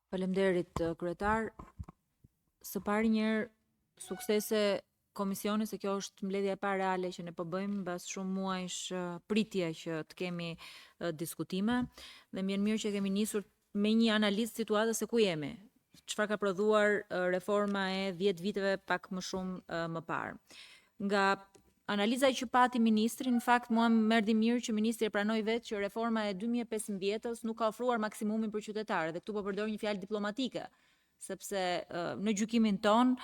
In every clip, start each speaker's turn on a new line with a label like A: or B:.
A: Faleminderit kryetar. Së pari njerë suksese komisioni, se kjo është mbledhja e parë reale që ne po bëjmë mbas shumë muajsh pritje që të kemi diskutime dhe më vjen mirë që kemi nisur me një analizë situatës se ku jemi. Çfarë ka prodhuar reforma e 10 viteve pak më shumë më parë. Nga analiza që pati ministri, në fakt mua më erdhi mirë që ministri e pranoi vetë që reforma e 2015-s nuk ka ofruar maksimumin për qytetarët dhe këtu po përdor një fjalë diplomatike, sepse në gjykimin ton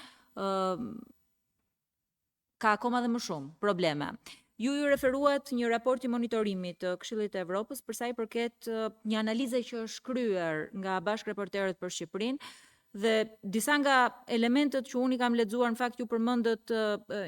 A: ka akoma dhe më shumë probleme. Ju referuat një raporti monitorimit të Këshillit të Evropës për sa i përket një analize që është kryer nga bashkëreporterët për Shqipërinë dhe disa nga elementet që unë i kam lexuar në fakt ju përmendët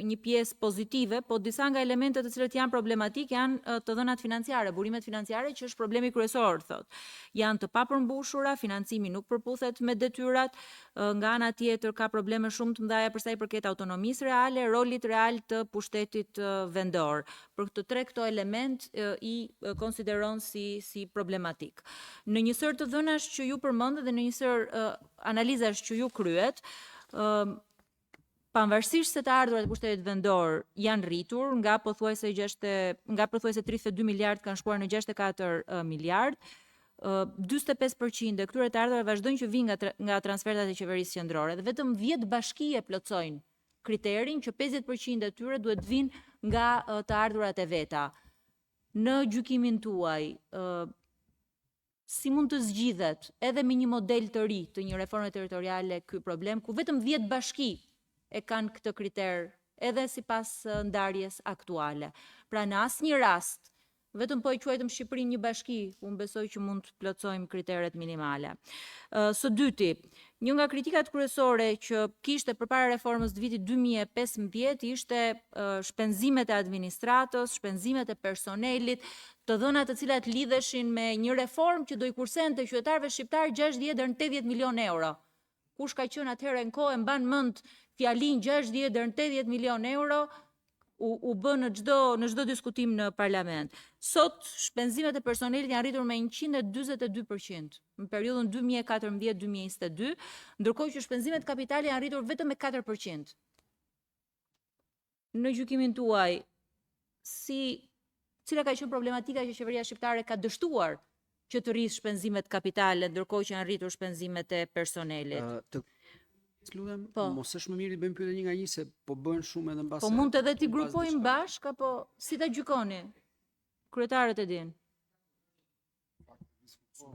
A: një pjesë pozitive, po disa nga elementet të cilët janë problematik janë të dhënat financiare, burimet financiare që është problemi kryesor, thot. Janë të papërmbushura, financimi nuk përputhet me detyrat, nga ana tjetër ka probleme shumë të mëdha për sa i përket autonomisë reale, rolit real të pushtetit vendor. Për këto element i konsideron si problematik. Në një sër të dhënash që ju përmendët dhe në një sër analizash që ju kryet, pavarësisht se të ardhurat e pushtetit vendor janë rritur nga pothuajse 32 miliard kanë shkuar në 64 miliard, 45% e këtyre të ardhurave vazhdojnë që vinë nga transfertat e qeverisë qendrore dhe vetëm 10 bashki e plotësojnë kriterin që 50% e tyre duhet vinë nga të ardhurat e veta. Në gjykimin tuaj, si mund të zgjidhet edhe me një model të ri të një reforme territoriale ky problem, ku vetëm 10 bashki e kanë këtë kriter edhe sipas ndarjes aktuale. Pra në asnjë rast, vetëm po e quajtëm Shqipërinë një bashki, unë besoj që mund të plotësojmë kriteret minimale. Së dyti, një nga kritikat kryesore që kishte përpara reformës të vitit 2015 ishte shpenzimet e administratës, shpenzimet e personelit, të dhëna të cilat lidheshin me një reformë që do i kursente qytetarëve shqiptar 60 deri në 80 milion euro. Kush ka qenë atëherë në kohë e mban mend fjalin 60 deri në 80 milion euro, u bë në çdo diskutim në parlament. Sot shpenzimet e personelit janë rritur me 142% në periudhën 2014-2022, ndërkohë që shpenzimet kapitale janë rritur vetëm me 4%. Në gjykimin tuaj, cila ka qenë problematika që qeveria shqiptare ka dështuar që të rrisë shpenzimet kapitale, ndërkohë që janë rritur shpenzimet e personelit?
B: Lutem, mos është më mirë i bëjmë pyetje një nga një se po bëhen shumë edhe mbas.
A: Po mund edhe t'i grupojmë bashkë apo si ta gjykoni? Kryetarët e din.